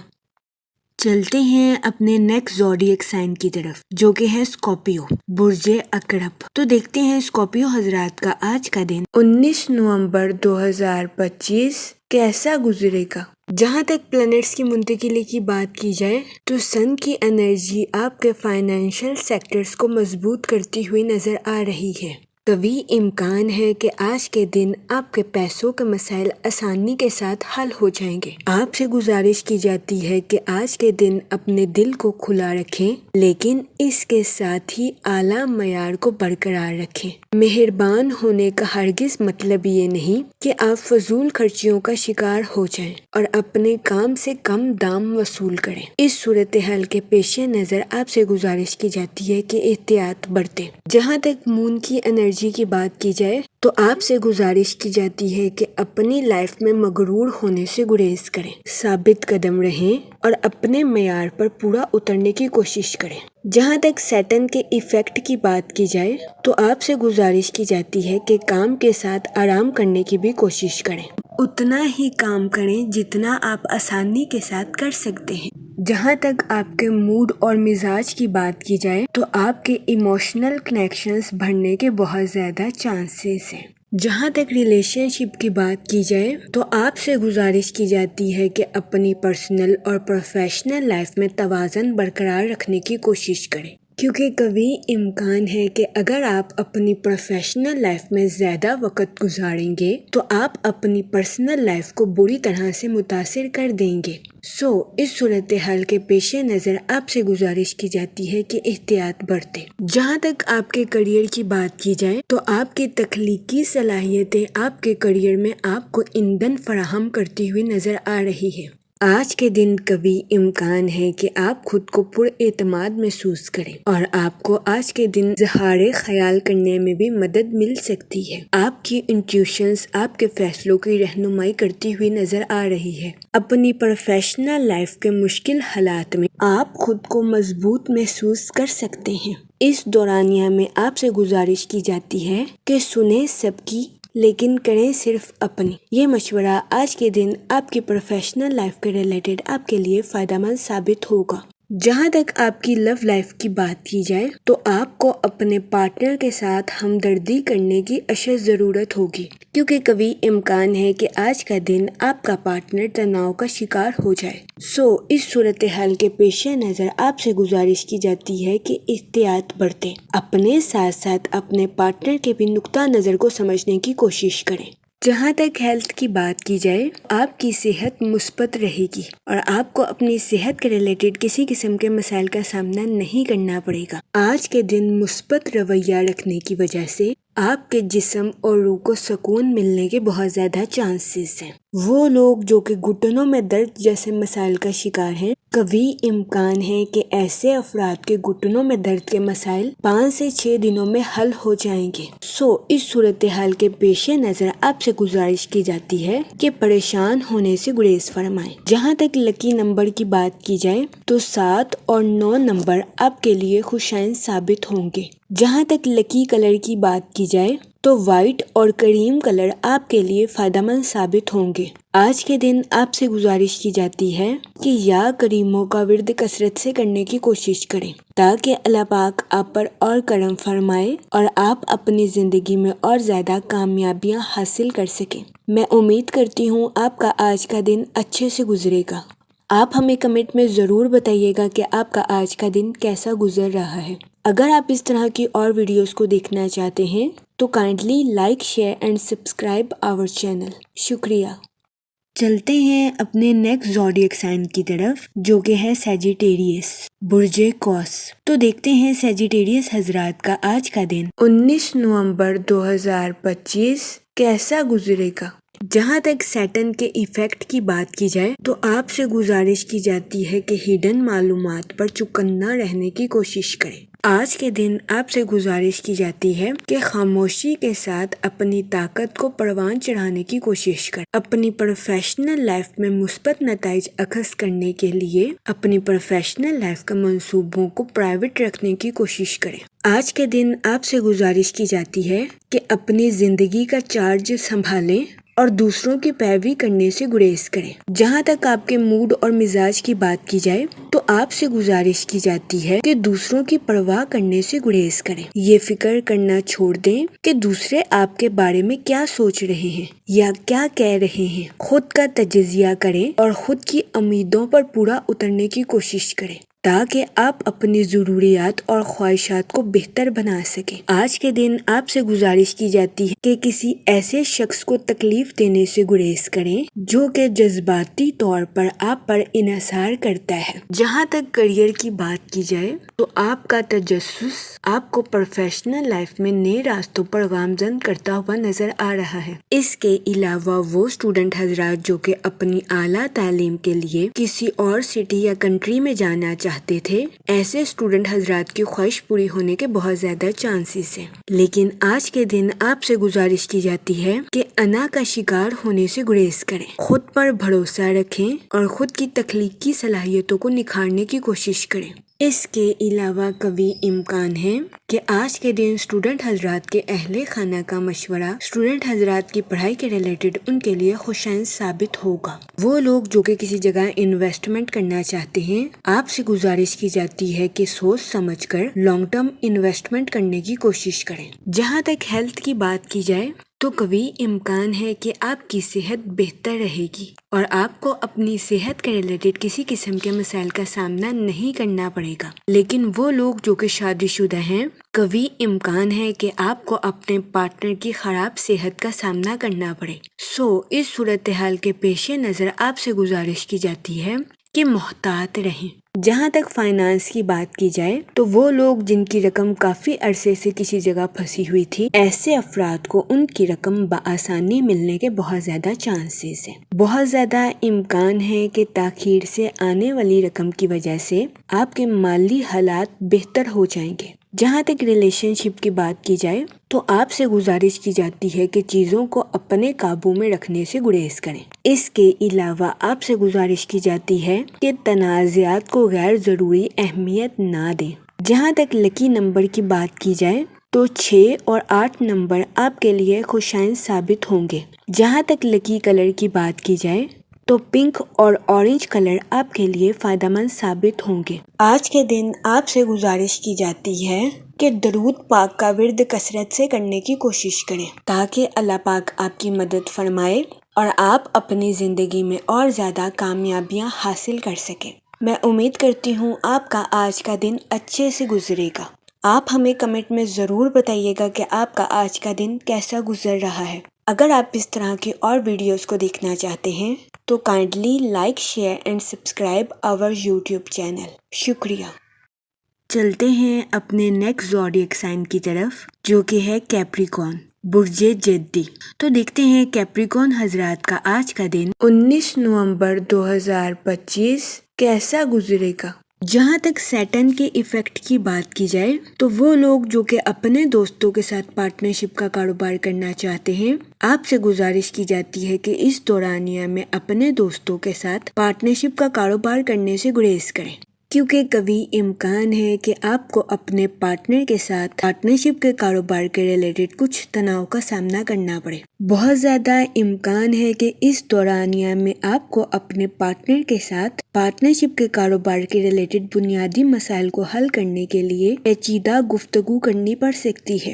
چلتے ہیں اپنے نیکسٹ زوڈیک سائن کی طرف جو کہ ہے اسکارپیو، برج عقرب۔ تو دیکھتے ہیں اسکارپیو حضرات کا آج کا دن 19 نومبر 2025 کیسا گزرے گا۔ جہاں تک پلانٹس کی منتقلی کی بات کی جائے تو سن کی انرجی آپ کے فائنینشیل سیکٹرز کو مضبوط کرتی ہوئی نظر آ رہی ہے۔ قوی امکان ہے کہ آج کے دن آپ کے پیسوں کے مسائل آسانی کے ساتھ حل ہو جائیں گے۔ آپ سے گزارش کی جاتی ہے کہ آج کے دن اپنے دل کو کھلا رکھیں لیکن اس کے ساتھ ہی اعلیٰ معیار کو برقرار رکھیں۔ مہربان ہونے کا ہرگز مطلب یہ نہیں کہ آپ فضول خرچیوں کا شکار ہو جائیں اور اپنے کام سے کم دام وصول کریں۔ اس صورتحال کے پیش نظر آپ سے گزارش کی جاتی ہے کہ احتیاط برتیں۔ جہاں تک مون کی انرجی کی بات کی جائے تو آپ سے گزارش کی جاتی ہے کہ اپنی لائف میں مغرور ہونے سے گریز کریں، ثابت قدم رہیں اور اپنے معیار پر پورا اترنے کی کوشش کریں۔ جہاں تک سیٹن کے ایفیکٹ کی بات کی جائے تو آپ سے گزارش کی جاتی ہے کہ کام کے ساتھ آرام کرنے کی بھی کوشش کریں، اتنا ہی کام کریں جتنا آپ آسانی کے ساتھ کر سکتے ہیں۔ جہاں تک آپ کے موڈ اور مزاج کی بات کی جائے تو آپ کے ایموشنل کنیکشنز بڑھنے کے بہت زیادہ چانسز ہیں۔ جہاں تک ریلیشن شپ کی بات کی جائے تو آپ سے گزارش کی جاتی ہے کہ اپنی پرسنل اور پروفیشنل لائف میں توازن برقرار رکھنے کی کوشش کریں، کیونکہ قوی امکان ہے کہ اگر آپ اپنی پروفیشنل لائف میں زیادہ وقت گزاریں گے تو آپ اپنی پرسنل لائف کو بری طرح سے متاثر کر دیں گے۔ اس صورتحال کے پیش نظر آپ سے گزارش کی جاتی ہے کہ احتیاط برتیں۔ جہاں تک آپ کے کیریئر کی بات کی جائے تو آپ کی تخلیقی صلاحیتیں آپ کے کیریئر میں آپ کو ایندھن فراہم کرتی ہوئی نظر آ رہی ہے۔ آج کے دن قوی امکان ہے کہ آپ خود کو پر اعتماد محسوس کریں اور آپ کو آج کے دن اظہار خیال کرنے میں بھی مدد مل سکتی ہے۔ آپ کی انٹیوشنز آپ کے فیصلوں کی رہنمائی کرتی ہوئی نظر آ رہی ہے۔ اپنی پروفیشنل لائف کے مشکل حالات میں آپ خود کو مضبوط محسوس کر سکتے ہیں۔ اس دورانیہ میں آپ سے گزارش کی جاتی ہے کہ سنیں سب کی لیکن کریں صرف اپنی۔ یہ مشورہ آج کے دن آپ کی پروفیشنل لائف کے ریلیٹڈ آپ کے لیے فائدہ مند ثابت ہوگا۔ جہاں تک آپ کی لو لائف کی بات کی جائے تو آپ کو اپنے پارٹنر کے ساتھ ہمدردی کرنے کی اشد ضرورت ہوگی، کیونکہ کبھی امکان ہے کہ آج کا دن آپ کا پارٹنر تناؤ کا شکار ہو جائے۔ اس صورتحال کے پیش نظر آپ سے گزارش کی جاتی ہے کہ احتیاط برتیں، اپنے ساتھ ساتھ اپنے پارٹنر کے بھی نقطہ نظر کو سمجھنے کی کوشش کریں۔ جہاں تک ہیلتھ کی بات کی جائے، آپ کی صحت مثبت رہے گی اور آپ کو اپنی صحت کے ریلیٹڈ کسی قسم کے مسائل کا سامنا نہیں کرنا پڑے گا۔ آج کے دن مثبت رویہ رکھنے کی وجہ سے آپ کے جسم اور روح کو سکون ملنے کے بہت زیادہ چانسز ہیں۔ وہ لوگ جو کہ گھٹنوں میں درد جیسے مسائل کا شکار ہیں، کبھی امکان ہے کہ ایسے افراد کے گھٹنوں میں درد کے مسائل 5 سے 6 دنوں میں حل ہو جائیں گے۔ اس صورتحال کے پیش نظر آپ سے گزارش کی جاتی ہے کہ پریشان ہونے سے گریز فرمائیں۔ جہاں تک لکی نمبر کی بات کی جائے تو 7 اور 9 نمبر آپ کے لیے خوشائن ثابت ہوں گے۔ جہاں تک لکی کلر کی بات کی جائے تو وائٹ اور کریم کلر آپ کے لیے فائدہ مند ثابت ہوں گے۔ آج کے دن آپ سے گزارش کی جاتی ہے کہ یا کریموں کا ورد کثرت سے کرنے کی کوشش کریں تاکہ اللہ پاک آپ پر اور کرم فرمائے اور آپ اپنی زندگی میں اور زیادہ کامیابیاں حاصل کر سکیں۔ میں امید کرتی ہوں آپ کا آج کا دن اچھے سے گزرے گا۔ آپ ہمیں کمنٹ میں ضرور بتائیے گا کہ آپ کا آج کا دن کیسا گزر رہا ہے۔ اگر آپ اس طرح کی اور ویڈیوز کو دیکھنا چاہتے ہیں تو kindly like, share and subscribe our channel. شکریہ۔ چلتے ہیں اپنے نیکسٹ زوڈیک سائن کی طرف، جو کہ ہے سیجیٹیریس، برج قوس۔ تو دیکھتے ہیں سیجیٹیریس حضرات کا آج کا دن 19 نومبر 2025 کیسا گزرے گا۔ جہاں تک سیٹن کے ایفیکٹ کی بات کی جائے تو آپ سے گزارش کی جاتی ہے کہ ہڈن معلومات پر چوکنا رہنے کی کوشش کریں۔ آج کے دن آپ سے گزارش کی جاتی ہے کہ خاموشی کے ساتھ اپنی طاقت کو پروان چڑھانے کی کوشش کریں۔ اپنی پروفیشنل لائف میں مثبت نتائج اخذ کرنے کے لیے اپنی پروفیشنل لائف کے منصوبوں کو پرائیویٹ رکھنے کی کوشش کریں۔ آج کے دن آپ سے گزارش کی جاتی ہے کہ اپنی زندگی کا چارج سنبھالیں اور دوسروں کی پیروی کرنے سے گریز کریں۔ جہاں تک آپ کے موڈ اور مزاج کی بات کی جائے تو آپ سے گزارش کی جاتی ہے کہ دوسروں کی پرواہ کرنے سے گریز کریں۔ یہ فکر کرنا چھوڑ دیں کہ دوسرے آپ کے بارے میں کیا سوچ رہے ہیں یا کیا کہہ رہے ہیں۔ خود کا تجزیہ کریں اور خود کی امیدوں پر پورا اترنے کی کوشش کریں تاکہ آپ اپنی ضروریات اور خواہشات کو بہتر بنا سکیں۔ آج کے دن آپ سے گزارش کی جاتی ہے کہ کسی ایسے شخص کو تکلیف دینے سے گریز کریں جو کہ جذباتی طور پر آپ پر انحصار کرتا ہے۔ جہاں تک کریئر کی بات کی جائے تو آپ کا تجسس آپ کو پروفیشنل لائف میں نئے راستوں پر گامزن کرتا ہوا نظر آ رہا ہے۔ اس کے علاوہ وہ اسٹوڈنٹ حضرات جو کہ اپنی اعلیٰ تعلیم کے لیے کسی اور سٹی یا کنٹری میں جانا چاہتے تھے، ایسے اسٹوڈنٹ حضرات کی خواہش پوری ہونے کے بہت زیادہ چانسز ہیں۔ لیکن آج کے دن آپ سے گزارش کی جاتی ہے کہ انا کا شکار ہونے سے گریز کریں، خود پر بھروسہ رکھیں اور خود کی تخلیقی صلاحیتوں کو نکھارنے کی کوشش کریں۔ اس کے علاوہ کبھی امکان ہے کہ آج کے دن اسٹوڈنٹ حضرات کے اہل خانہ کا مشورہ اسٹوڈنٹ حضرات کی پڑھائی کے ریلیٹڈ ان کے لیے خوشائن ثابت ہوگا۔ وہ لوگ جو کہ کسی جگہ انویسٹمنٹ کرنا چاہتے ہیں، آپ سے گزارش کی جاتی ہے کہ سوچ سمجھ کر لانگ ٹرم انویسٹمنٹ کرنے کی کوشش کریں۔ جہاں تک ہیلتھ کی بات کی جائے تو کبھی امکان ہے کہ آپ کی صحت بہتر رہے گی اور آپ کو اپنی صحت کے ریلیٹڈ کسی قسم کے مسائل کا سامنا نہیں کرنا پڑے گا۔ لیکن وہ لوگ جو کہ شادی شدہ ہیں، کبھی امکان ہے کہ آپ کو اپنے پارٹنر کی خراب صحت کا سامنا کرنا پڑے۔ اس صورتحال کے پیش نظر آپ سے گزارش کی جاتی ہے کہ محتاط رہیں۔ جہاں تک فائنانس کی بات کی جائے تو وہ لوگ جن کی رقم کافی عرصے سے کسی جگہ پھنسی ہوئی تھی، ایسے افراد کو ان کی رقم بآسانی ملنے کے بہت زیادہ چانسز ہیں۔ بہت زیادہ امکان ہے کہ تاخیر سے آنے والی رقم کی وجہ سے آپ کے مالی حالات بہتر ہو جائیں گے۔ جہاں تک ریلیشن شپ کی بات کی جائے تو آپ سے گزارش کی جاتی ہے کہ چیزوں کو اپنے قابو میں رکھنے سے گریز کریں۔ اس کے علاوہ آپ سے گزارش کی جاتی ہے کہ تنازعات کو غیر ضروری اہمیت نہ دیں۔ جہاں تک لکی نمبر کی بات کی جائے تو 6 اور 8 نمبر آپ کے لیے خوشائن ثابت ہوں گے۔ جہاں تک لکی کلر کی بات کی جائے تو پنک اور اورنج کلر آپ کے لیے فائدہ مند ثابت ہوں گے۔ آج کے دن آپ سے گزارش کی جاتی ہے کہ درود پاک کا ورد کثرت سے کرنے کی کوشش کریں تاکہ اللہ پاک آپ کی مدد فرمائے اور آپ اپنی زندگی میں اور زیادہ کامیابیاں حاصل کر سکیں۔ میں امید کرتی ہوں آپ کا آج کا دن اچھے سے گزرے گا۔ آپ ہمیں کمنٹ میں ضرور بتائیے گا کہ آپ کا آج کا دن کیسا گزر رہا ہے۔ اگر آپ اس طرح کی اور ویڈیوز کو دیکھنا چاہتے ہیں تو kindly like, share and subscribe our YouTube channel. شکریہ۔ چلتے ہیں اپنے نیکسٹ زوڈیک سائن کی طرف جو کہ ہے کیپریکون، برج جدی۔ تو دیکھتے ہیں کیپریکون حضرات کا آج کا دن 19 نومبر 2025 کیسا گزرے گا۔ جہاں تک سیٹن کے ایفیکٹ کی بات کی جائے تو وہ لوگ جو کہ اپنے دوستوں کے ساتھ پارٹنرشپ کا کاروبار کرنا چاہتے ہیں، آپ سے گزارش کی جاتی ہے کہ اس دورانیہ میں اپنے دوستوں کے ساتھ پارٹنرشپ کا کاروبار کرنے سے گریز کریں، کیونکہ کبھی امکان ہے کہ آپ کو اپنے پارٹنر کے ساتھ پارٹنرشپ کے کاروبار کے ریلیٹڈ کچھ تناؤ کا سامنا کرنا پڑے۔ بہت زیادہ امکان ہے کہ اس دورانیہ میں آپ کو اپنے پارٹنر کے ساتھ پارٹنرشپ کے کاروبار کے ریلیٹڈ بنیادی مسائل کو حل کرنے کے لیے پیچیدہ گفتگو کرنی پڑ سکتی ہے۔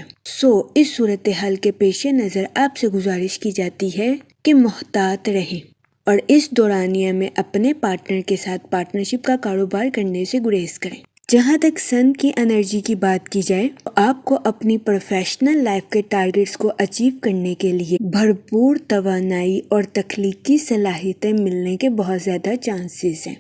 اس صورتحال کے پیش نظر آپ سے گزارش کی جاتی ہے کہ محتاط رہیں اور اس دورانیہ میں اپنے پارٹنر کے ساتھ پارٹنرشپ کا کاروبار کرنے سے گریز کریں۔ جہاں تک سن کی انرجی کی بات کی جائے تو آپ کو اپنی پروفیشنل لائف کے ٹارگٹس کو اچیو کرنے کے لیے بھرپور توانائی اور تخلیقی صلاحیتیں ملنے کے بہت زیادہ چانسز ہیں۔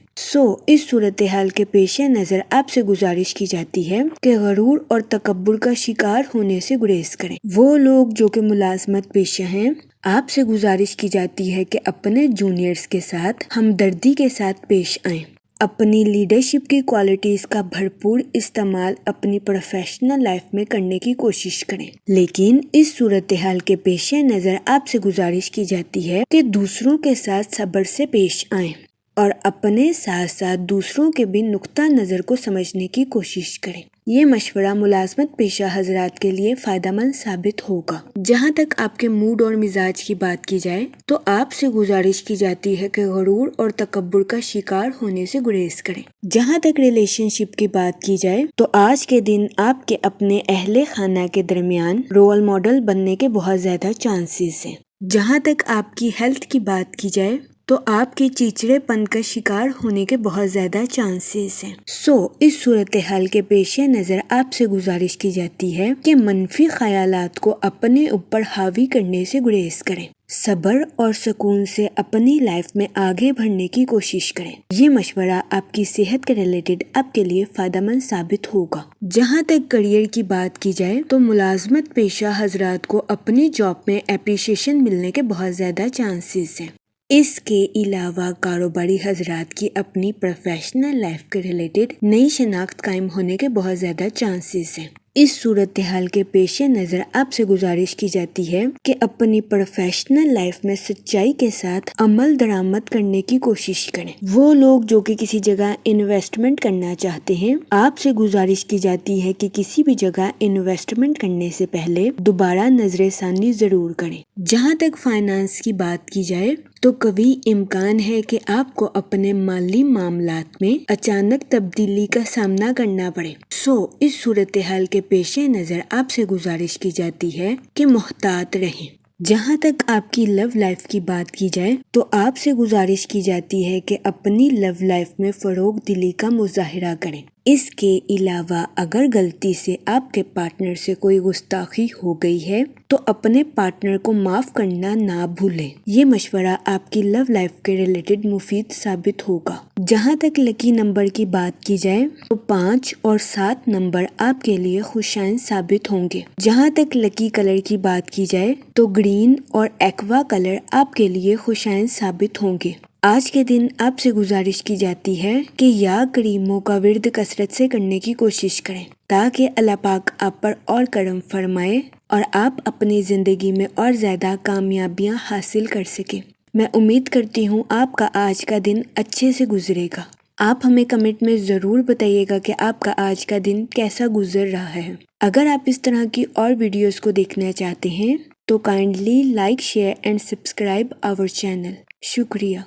اس صورتحال کے پیش نظر آپ سے گزارش کی جاتی ہے کہ غرور اور تکبر کا شکار ہونے سے گریز کریں۔ وہ لوگ جو کہ ملازمت پیشہ ہیں، آپ سے گزارش کی جاتی ہے کہ اپنے جونیئرز کے ساتھ ہمدردی کے ساتھ پیش آئیں۔ اپنی لیڈرشپ کی کوالٹیز کا بھرپور استعمال اپنی پروفیشنل لائف میں کرنے کی کوشش کریں، لیکن اس صورتحال کے پیش نظر آپ سے گزارش کی جاتی ہے کہ دوسروں کے ساتھ صبر سے پیش آئیں اور اپنے ساتھ ساتھ دوسروں کے بھی نقطہ نظر کو سمجھنے کی کوشش کریں۔ یہ مشورہ ملازمت پیشہ حضرات کے لیے فائدہ مند ثابت ہوگا۔ جہاں تک آپ کے موڈ اور مزاج کی بات کی جائے تو آپ سے گزارش کی جاتی ہے کہ غرور اور تکبر کا شکار ہونے سے گریز کریں۔ جہاں تک ریلیشن شپ کی بات کی جائے تو آج کے دن آپ کے اپنے اہل خانہ کے درمیان رول ماڈل بننے کے بہت زیادہ چانسز ہیں۔ جہاں تک آپ کی ہیلتھ کی بات کی جائے تو آپ کے چیچڑے پن کا شکار ہونے کے بہت زیادہ چانسز ہیں۔ اس صورتحال کے پیش نظر آپ سے گزارش کی جاتی ہے کہ منفی خیالات کو اپنے اوپر حاوی کرنے سے گریز کریں۔ صبر اور سکون سے اپنی لائف میں آگے بڑھنے کی کوشش کریں۔ یہ مشورہ آپ کی صحت کے ریلیٹڈ آپ کے لیے فائدہ مند ثابت ہوگا۔ جہاں تک کریئر کی بات کی جائے تو ملازمت پیشہ حضرات کو اپنی جاب میں اپریشیشن ملنے کے بہت زیادہ چانسز ہیں۔ اس کے علاوہ کاروباری حضرات کی اپنی پروفیشنل لائف کے ریلیٹڈ نئی شناخت قائم ہونے کے بہت زیادہ چانسز ہیں۔ اس صورتحال کے پیش نظر آپ سے گزارش کی جاتی ہے کہ اپنی پروفیشنل لائف میں سچائی کے ساتھ عمل درآمد کرنے کی کوشش کریں۔ وہ لوگ جو کہ کسی جگہ انویسٹمنٹ کرنا چاہتے ہیں، آپ سے گزارش کی جاتی ہے کہ کسی بھی جگہ انویسٹمنٹ کرنے سے پہلے دوبارہ نظر ثانی ضرور کریں۔ جہاں تک فائنانس کی بات کی جائے تو کبھی امکان ہے کہ آپ کو اپنے مالی معاملات میں اچانک تبدیلی کا سامنا کرنا پڑے۔ اس صورتحال کے پیش نظر آپ سے گزارش کی جاتی ہے کہ محتاط رہیں۔ جہاں تک آپ کی لو لائف کی بات کی جائے تو آپ سے گزارش کی جاتی ہے کہ اپنی لو لائف میں فروغ دلی کا مظاہرہ کریں۔ اس کے علاوہ اگر غلطی سے آپ کے پارٹنر سے کوئی گستاخی ہو گئی ہے تو اپنے پارٹنر کو معاف کرنا نہ بھولیں۔ یہ مشورہ آپ کی لو لائف کے ریلیٹڈ مفید ثابت ہوگا۔ جہاں تک لکی نمبر کی بات کی جائے تو 5 اور 7 نمبر آپ کے لیے خوشائن ثابت ہوں گے۔ جہاں تک لکی کلر کی بات کی جائے تو گرین اور ایکوا کلر آپ کے لیے خوشائن ثابت ہوں گے۔ آج کے دن آپ سے گزارش کی جاتی ہے کہ یا کریموں کا ورد کثرت سے کرنے کی کوشش کریں تاکہ اللہ پاک آپ پر اور کرم فرمائے اور آپ اپنی زندگی میں اور زیادہ کامیابیاں حاصل کر سکیں۔ میں امید کرتی ہوں آپ کا آج کا دن اچھے سے گزرے گا۔ آپ ہمیں کمنٹ میں ضرور بتائیے گا کہ آپ کا آج کا دن کیسا گزر رہا ہے۔ اگر آپ اس طرح کی اور ویڈیوز کو دیکھنا چاہتے ہیں تو kindly like share and subscribe our channel. شکریہ۔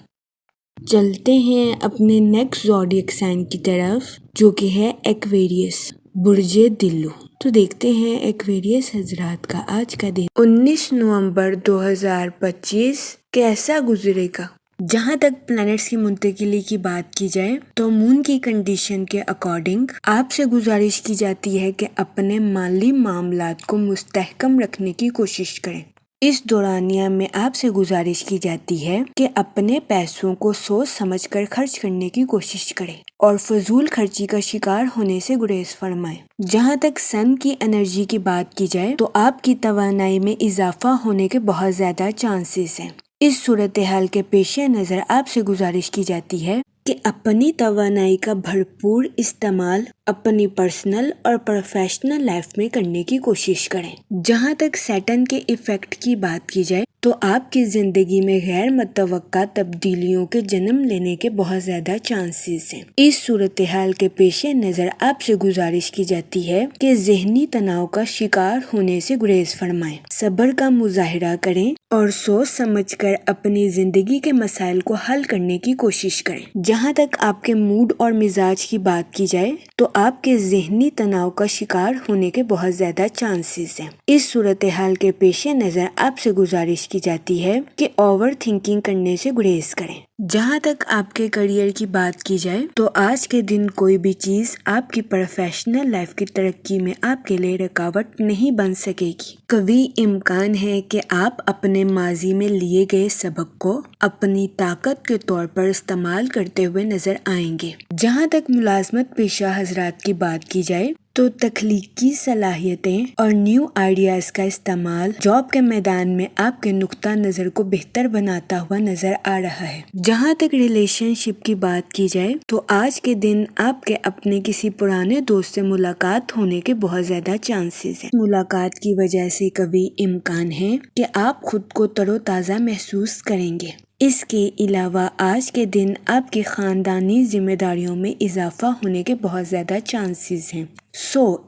چلتے ہیں اپنے نیکسٹ زوڈیک سائن کی طرف جو کہ ہے ایکویریس، برج دلو۔ تو دیکھتے ہیں ایکویریس حضرات کا آج کا دن 19 نومبر 2025 کیسا گزرے گا۔ جہاں تک پلانٹس کی منتقلی کی بات کی جائے تو مون کی کنڈیشن کے اکارڈنگ آپ سے گزارش کی جاتی ہے کہ اپنے مالی معاملات کو مستحکم رکھنے کی کوشش کریں۔ اس دورانیہ میں آپ سے گزارش کی جاتی ہے کہ اپنے پیسوں کو سوچ سمجھ کر خرچ کرنے کی کوشش کریں اور فضول خرچی کا شکار ہونے سے گریز فرمائیں۔ جہاں تک سن کی انرجی کی بات کی جائے تو آپ کی توانائی میں اضافہ ہونے کے بہت زیادہ چانسز ہیں۔ اس صورتحال کے پیش نظر آپ سے گزارش کی جاتی ہے کہ اپنی توانائی کا بھرپور استعمال اپنی پرسنل اور پروفیشنل لائف میں کرنے کی کوشش کریں۔ جہاں تک سیٹن کے ایفیکٹ کی بات کی جائے تو آپ کی زندگی میں غیر متوقع تبدیلیوں کے جنم لینے کے بہت زیادہ چانسز ہیں۔ اس صورتحال کے پیش نظر آپ سے گزارش کی جاتی ہے کہ ذہنی تناؤ کا شکار ہونے سے گریز فرمائیں، صبر کا مظاہرہ کریں اور سوچ سمجھ کر اپنی زندگی کے مسائل کو حل کرنے کی کوشش کریں۔ جہاں تک آپ کے موڈ اور مزاج کی بات کی جائے تو آپ کے ذہنی تناؤ کا شکار ہونے کے بہت زیادہ چانسز ہیں۔ اس صورتحال کے پیش نظر آپ سے گزارش کی جاتی ہے کہ اوور تھنکنگ کرنے سے گریز کریں۔ جہاں تک آپ کے کریئر کی بات کی جائے تو آج کے دن کوئی بھی چیز آپ کی پروفیشنل لائف کی ترقی میں آپ کے لیے رکاوٹ نہیں بن سکے گی۔ کبھی امکان ہے کہ آپ اپنے ماضی میں لیے گئے سبق کو اپنی طاقت کے طور پر استعمال کرتے ہوئے نظر آئیں گے۔ جہاں تک ملازمت پیشہ حضرات کی بات کی جائے تو تخلیقی صلاحیتیں اور نیو آئیڈیاز کا استعمال جاب کے میدان میں آپ کے نقطہ نظر کو بہتر بناتا ہوا نظر آ رہا ہے۔ جہاں تک ریلیشن شپ کی بات کی جائے تو آج کے دن آپ کے اپنے کسی پرانے دوست سے ملاقات ہونے کے بہت زیادہ چانسز ہیں۔ ملاقات کی وجہ سے کبھی امکان ہے کہ آپ خود کو تر و تازہ محسوس کریں گے۔ اس کے علاوہ آج کے دن آپ کی خاندانی ذمہ داریوں میں اضافہ ہونے کے بہت زیادہ چانسز ہیں۔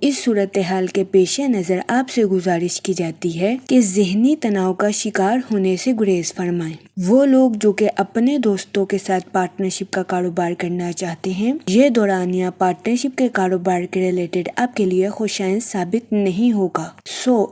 اس صورتحال کے پیش نظر آپ سے گزارش کی جاتی ہے کہ ذہنی تناؤ کا شکار ہونے سے گریز فرمائیں۔ وہ لوگ جو کہ اپنے دوستوں کے ساتھ پارٹنرشپ کا کاروبار کرنا چاہتے ہیں، یہ دورانیہ پارٹنرشپ کے کاروبار کے ریلیٹڈ آپ کے لیے خوشائن ثابت نہیں ہوگا۔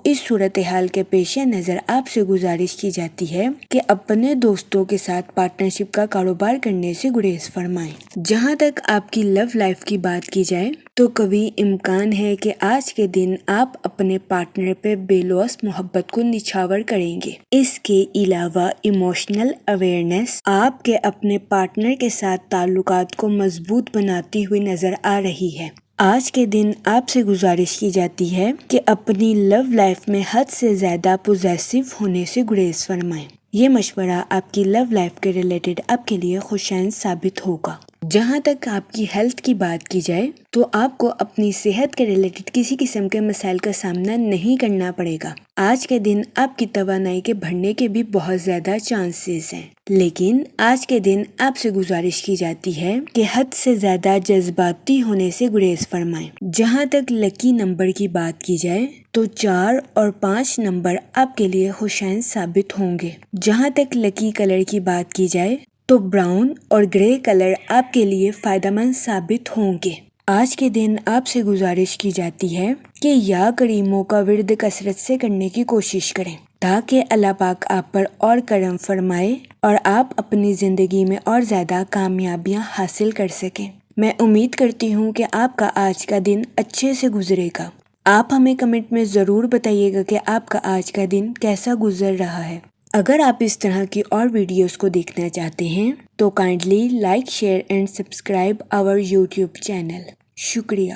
اس صورتحال کے پیش نظر آپ سے گزارش کی جاتی ہے کہ اپنے دوستوں کے ساتھ پارٹنرشپ کا کاروبار کرنے سے گریز فرمائیں۔ جہاں تک آپ کی لو لائف کی بات کی جائے تو کبھی امکان ہے کہ آج کے دن آپ اپنے پارٹنر پہ بے لوث محبت کو نچھاور کریں گے۔ اس کے علاوہ ایموشنل اویئرنیس آپ کے اپنے پارٹنر کے ساتھ تعلقات کو مضبوط بناتی ہوئی نظر آ رہی ہے۔ آج کے دن آپ سے گزارش کی جاتی ہے کہ اپنی لو لائف میں حد سے زیادہ پوزیسو ہونے سے گریز فرمائیں۔ یہ مشورہ آپ کی لو لائف کے ریلیٹڈ آپ کے لیے خوشائن ثابت ہوگا۔ جہاں تک آپ کی ہیلتھ کی بات کی جائے تو آپ کو اپنی صحت کے ریلیٹڈ کسی قسم کے مسائل کا سامنا نہیں کرنا پڑے گا۔ آج کے دن آپ کی توانائی کے بڑھنے کے بھی بہت زیادہ چانسز ہیں، لیکن آج کے دن آپ سے گزارش کی جاتی ہے کہ حد سے زیادہ جذباتی ہونے سے گریز فرمائیں۔ جہاں تک لکی نمبر کی بات کی جائے تو 4 اور 5 نمبر آپ کے لیے خوشائن ثابت ہوں گے۔ جہاں تک لکی کلر کی بات کی جائے تو براؤن اور گرے کلر آپ کے لیے فائدہ مند ثابت ہوں گے۔ آج کے دن آپ سے گزارش کی جاتی ہے کہ یا کریموں کا ورد کثرت سے کرنے کی کوشش کریں تاکہ اللہ پاک آپ پر اور کرم فرمائے اور آپ اپنی زندگی میں اور زیادہ کامیابیاں حاصل کر سکیں۔ میں امید کرتی ہوں کہ آپ کا آج کا دن اچھے سے گزرے گا۔ آپ ہمیں کمنٹ میں ضرور بتائیے گا کہ آپ کا آج کا دن کیسا گزر رہا ہے۔ اگر آپ اس طرح کی اور ویڈیوز کو دیکھنا چاہتے ہیں تو kindly like share and subscribe our YouTube channel. شکریہ۔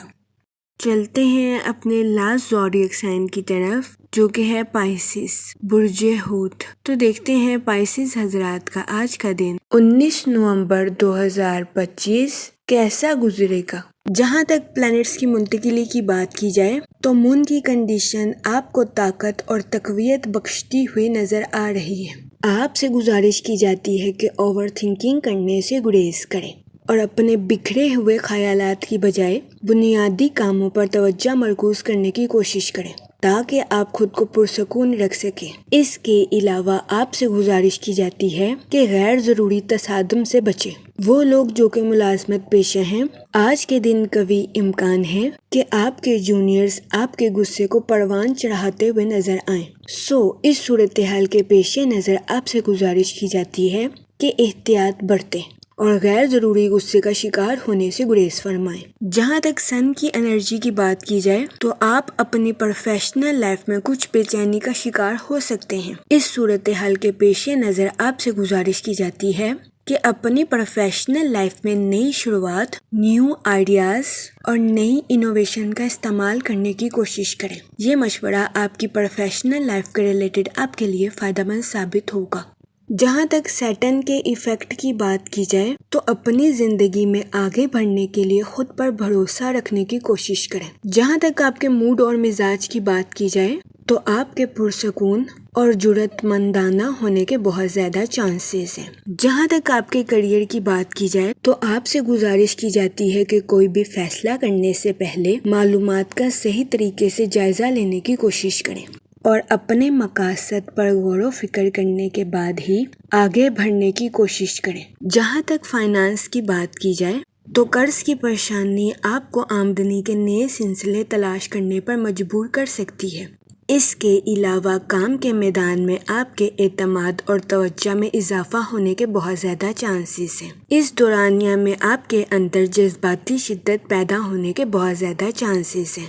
چلتے ہیں اپنے لاسٹ زوڈیک سائن کی طرف جو کہ ہے پائسس، برج ہوت۔ تو دیکھتے ہیں پائسس حضرات کا آج کا دن 19 نومبر 2025 کیسا گزرے گا۔ جہاں تک پلانٹس کی منتقلی کی بات کی جائے تو مون کی کنڈیشن آپ کو طاقت اور تقویت بخشتی ہوئی نظر آ رہی ہے۔ آپ سے گزارش کی جاتی ہے کہ اوور تھنکنگ کرنے سے گریز کریں۔ اور اپنے بکھرے ہوئے خیالات کی بجائے بنیادی کاموں پر توجہ مرکوز کرنے کی کوشش کریں تاکہ آپ خود کو پرسکون رکھ سکیں۔ اس کے علاوہ آپ سے گزارش کی جاتی ہے کہ غیر ضروری تصادم سے بچیں۔ وہ لوگ جو کہ ملازمت پیشہ ہیں، آج کے دن قوی امکان ہے کہ آپ کے جونیئرز آپ کے غصے کو پروان چڑھاتے ہوئے نظر آئیں۔ اس صورتحال کے پیش نظر آپ سے گزارش کی جاتی ہے کہ احتیاط برتیں اور غیر ضروری غصے کا شکار ہونے سے گریز فرمائیں۔ جہاں تک سن کی انرجی کی بات کی جائے تو آپ اپنی پروفیشنل لائف میں کچھ بے چینی کا شکار ہو سکتے ہیں۔ اس صورتحال کے پیش نظر آپ سے گزارش کی جاتی ہے کہ اپنی پروفیشنل لائف میں نئی شروعات، نیو آئیڈیاز اور نئی انوویشن کا استعمال کرنے کی کوشش کریں۔ یہ مشورہ آپ کی پروفیشنل لائف کے ریلیٹڈ آپ کے لیے فائدہ مند ثابت ہوگا۔ جہاں تک سیٹن کے ایفیکٹ کی بات کی جائے تو اپنی زندگی میں آگے بڑھنے کے لیے خود پر بھروسہ رکھنے کی کوشش کریں۔ جہاں تک آپ کے موڈ اور مزاج کی بات کی جائے تو آپ کے پرسکون اور جرأت مندانہ ہونے کے بہت زیادہ چانسز ہیں۔ جہاں تک آپ کے کیریئر کی بات کی جائے تو آپ سے گزارش کی جاتی ہے کہ کوئی بھی فیصلہ کرنے سے پہلے معلومات کا صحیح طریقے سے جائزہ لینے کی کوشش کریں اور اپنے مقاصد پر غور و فکر کرنے کے بعد ہی آگے بڑھنے کی کوشش کریں۔ جہاں تک فائنانس کی بات کی جائے تو قرض کی پریشانی آپ کو آمدنی کے نئے سلسلے تلاش کرنے پر مجبور کر سکتی ہے۔ اس کے علاوہ کام کے میدان میں آپ کے اعتماد اور توجہ میں اضافہ ہونے کے بہت زیادہ چانسز ہیں۔ اس دورانیہ میں آپ کے اندر جذباتی شدت پیدا ہونے کے بہت زیادہ چانسز ہیں۔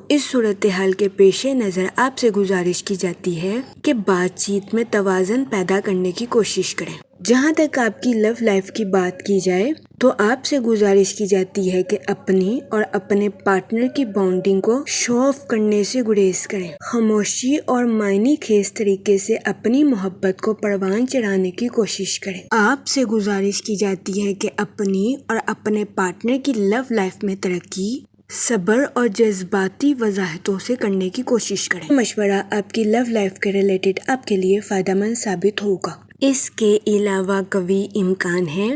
اس صورتحال کے پیش نظر آپ سے گزارش کی جاتی ہے کہ بات چیت میں توازن پیدا کرنے کی کوشش کریں۔ جہاں تک آپ کی لو لائف کی بات کی جائے تو آپ سے گزارش کی جاتی ہے کہ اپنی اور اپنے پارٹنر کی بانڈنگ کو شو آف کرنے سے گریز کریں۔ خاموشی اور معنی خیز طریقے سے اپنی محبت کو پروان چڑھانے کی کوشش کریں۔ آپ سے گزارش کی جاتی ہے کہ اپنی اور اپنے پارٹنر کی لو لائف میں ترقی صبر اور جذباتی وضاحتوں سے کرنے کی کوشش کریں۔ مشورہ آپ کی لو لائف کے ریلیٹڈ آپ کے لیے فائدہ مند ثابت ہوگا۔ اس کے علاوہ قوی امکان ہے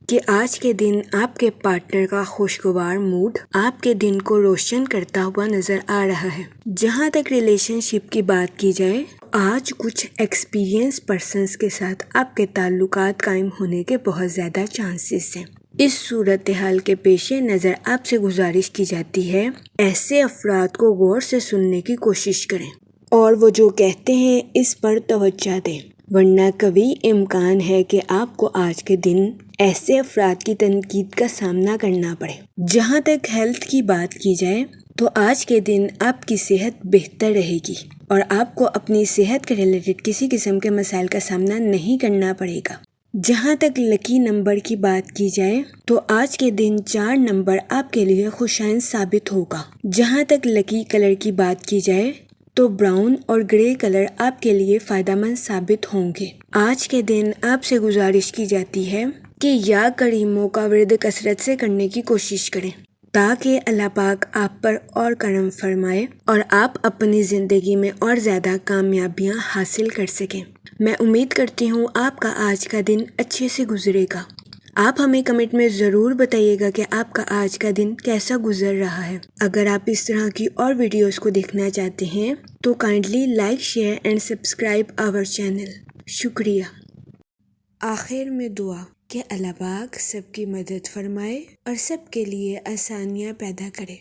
کہ آج کے دن آپ کے پارٹنر کا خوشگوار موڈ آپ کے دن کو روشن کرتا ہوا نظر آ رہا ہے۔ جہاں تک ریلیشن شپ کی بات کی جائے آج کچھ ایکسپیرینس پرسنز کے ساتھ آپ کے تعلقات قائم ہونے کے بہت زیادہ چانسز ہیں۔ اس صورتحال کے پیش نظر آپ سے گزارش کی جاتی ہے ایسے افراد کو غور سے سننے کی کوشش کریں اور وہ جو کہتے ہیں اس پر توجہ دیں، ورنہ قوی امکان ہے کہ آپ کو آج کے دن ایسے افراد کی تنقید کا سامنا کرنا پڑے۔ جہاں تک ہیلتھ کی بات کی جائے تو آج کے دن آپ کی صحت بہتر رہے گی اور آپ کو اپنی صحت کے ریلیٹڈ کسی قسم کے مسائل کا سامنا نہیں کرنا پڑے گا۔ جہاں تک لکی نمبر کی بات کی جائے تو آج کے دن 4 نمبر آپ کے لیے خوشائن ثابت ہوگا۔ جہاں تک لکی کلر کی بات کی جائے تو براؤن اور گرے کلر آپ کے لیے فائدہ مند ثابت ہوں گے۔ آج کے دن آپ سے گزارش کی جاتی ہے کہ یا کریموں کا ورد کثرت سے کرنے کی کوشش کریں تاکہ اللہ پاک آپ پر اور کرم فرمائے اور آپ اپنی زندگی میں اور زیادہ کامیابیاں حاصل کر سکیں۔ میں امید کرتی ہوں آپ کا آج کا دن اچھے سے گزرے گا۔ آپ ہمیں کمنٹ میں ضرور بتائیے گا کہ آپ کا آج کا دن کیسا گزر رہا ہے۔ اگر آپ اس طرح کی اور ویڈیوز کو دیکھنا چاہتے ہیں تو kindly like, share and subscribe our channel. شکریہ۔ آخر میں دعا کہ اللہ پاک سب کی مدد فرمائے اور سب کے لیے آسانیاں پیدا کرے۔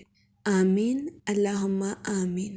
آمین، اللہم آمین۔